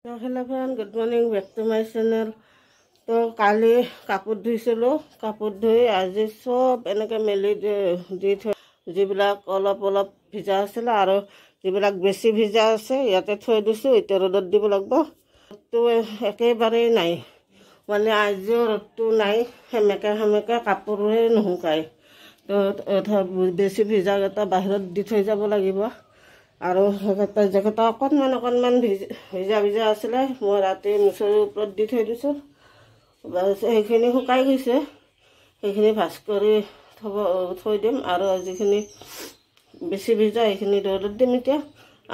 Hello friend, good morning, back to my channel. তো কালি কাপোৰ ধুইছিলোঁ, কাপোৰ ধুই আজি সব এনেকৈ মেলি দি থৈ যিবিলাক অলপ অলপ ভিজা আছিলে আৰু যিবিলাক বেছি ভিজা আছে ইয়াতে থৈ দিছোঁ। এতিয়া ৰ'দত দিব লাগিব। ৰ'দটো একেবাৰেই নাই, মানে আজিও ৰ'দটো নাই। সেমেকা কাপোৰে নুশুকায়। তো বেছি ভিজাকেইটা বাহিৰত দি থৈ যাব লাগিব। আৰু সেইকেইটা অকণমান ভিজা আছিলে, মই ৰাতি মুচৰিৰ ওপৰত দি থৈ দিছোঁ। সেইখিনি শুকাই গৈছে, সেইখিনি ভাজ কৰি থৈ দিম। আৰু যিখিনি বেছি ভিজা সেইখিনি ৰ'দত দিম এতিয়া।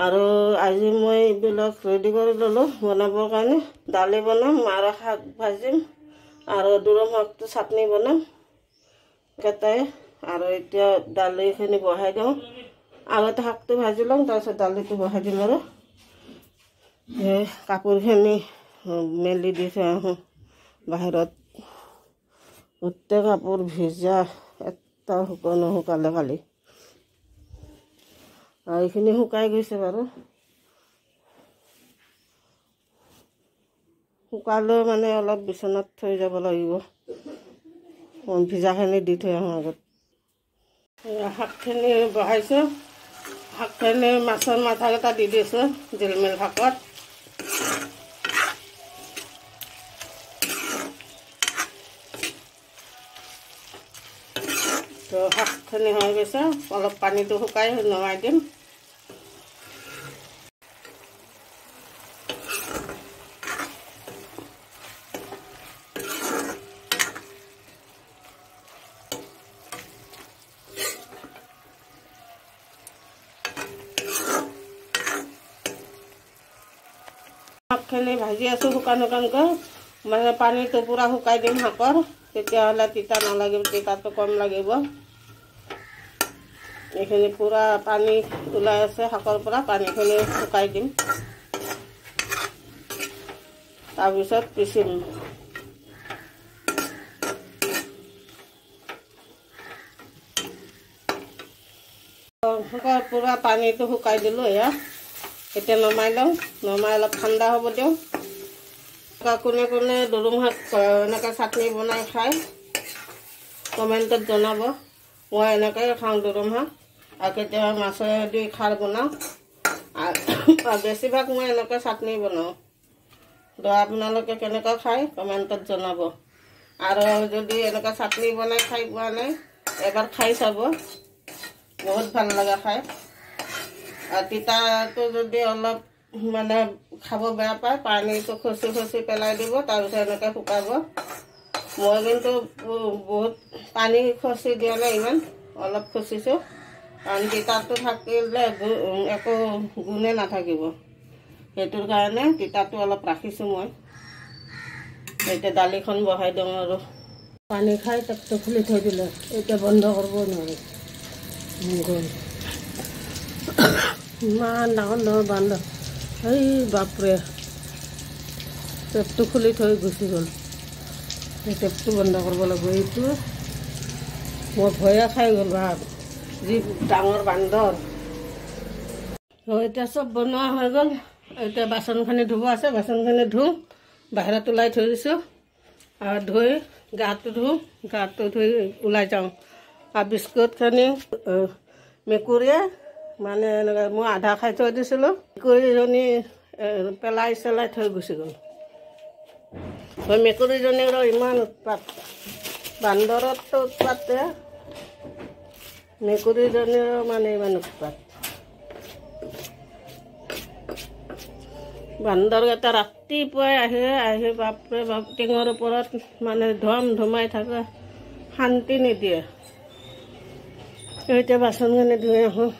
আৰু আজি মই এইবিলাক ৰেডি কৰি ল'লোঁ বনাবৰ কাৰণে। দালি বনাম আৰু শাক ভাজিম আৰু দুৰম শাকটো চাটনি বনাম কেইটাই। আৰু এতিয়া দালিখিনি বহাই দিওঁ। আগতে শাকটো ভাজি লওঁ, তাৰপিছত দালিটো বহাই দিম। আৰু এই কাপোৰখিনি মেলি দি থৈ আহোঁ বাহিৰত। গোটেই কাপোৰ ভিজা, এটা নুশুকালে কালি। আৰু এইখিনি শুকাই গৈছে বাৰু। শুকালেও মানে অলপ বিচনাত থৈ যাব লাগিব। ভিজাখিনি দি থৈ আহোঁ আগত। শাকখিনি বহাইছোঁ। শাকখিনি মাছৰ মাথাকেইটা দি দিছোঁ জিলমিল শাকত। তো শাকখিনি হৈ গৈছে, অলপ পানীটো শুকাই নমাই দিম। শাকখিনি ভাজি আছোঁ শুকানকৈ, মানে পানীটো পূৰা শুকাই দিম শাকৰ, তেতিয়াহ'লে তিতা নালাগিব, তিতাটো কম লাগিব। এইখিনি পূৰা পানী ওলাই আছে শাকৰ পৰা, পানীখিনি শুকাই দিম। তাৰপিছত পিচিম। পূৰা পানীটো শুকাই দিলোঁ। এতিয়া নমাই লওঁ, নমাই অলপ ঠাণ্ডা হ'ব দিওঁ। কোনে কোনে দুৰুম শাক এনেকৈ চাটনি বনাই খায় কমেণ্টত জনাব। মই এনেকৈ খাওঁ দুৰুম শাক, আৰু কেতিয়াবা মাছেদি খাৰ বনাওঁ। আৰু বেছিভাগ মই এনেকৈ চাটনি বনাওঁ। তো আপোনালোকে কেনেকৈ খায় কমেণ্টত জনাব। আৰু যদি এনেকৈ চাটনি বনাই খাই পোৱা নাই, এবাৰ খাই চাব, বহুত ভাল লাগে খাই। আৰু তিতাটো যদি অলপ মানে খাব বেয়া পায়, পানীটো খচি পেলাই দিব, তাৰপিছত এনেকৈ শুকাব। মই কিন্তু বহুত পানী খচি দিয়া নাই, ইমান অলপ খচিছোঁ, কাৰণ তিতাটো থাকিলে একো গুণে নাথাকিব। সেইটোৰ কাৰণে তিতাটো অলপ ৰাখিছোঁ মই। এতিয়া দালিখন বহাই দিওঁ। আৰু পানী খাই টেপটো খুলি থৈ দিলে, এতিয়া বন্ধ কৰিব নোৱাৰি। ইমান ডাঙৰ বান্দৰ, এই বাপৰে, টেপটো খুলি থৈ গুচি গ'ল। এই টেপটো বন্ধ কৰিব লাগিব। এইটো মই ভয়ে খাই গ'ল, ভাব যি ডাঙৰ বান্দৰ। এতিয়া চব বনোৱা হৈ গ'ল। এতিয়া বাচনখিনি ধুব আছে, বাচনখিনি ধুওঁ, বাহিৰত ওলাই থৈ দিছোঁ। আৰু ধুই গাটো ধুই ওলাই যাওঁ। আৰু বিস্কুটখিনি মেকুৰীয়ে মানে এনেকৈ মই আধা খাই থৈ দিছিলোঁ, মেকুৰীজনী পেলাই থৈ গুচি গ'ল। মেকুৰীজনীৰো ইমান উৎপাত, বান্দৰততো উৎপাতে, মেকুৰীজনীৰো মানে ইমান উৎপাত। বান্দৰকেইটা ৰাতিপুৱাই আহি বাপৰে বাপ টিঙৰ ওপৰত মানে ধুমাই থাকে, শান্তি নিদিয়ে। এতিয়া বাচনখিনি ধুই আহোঁ।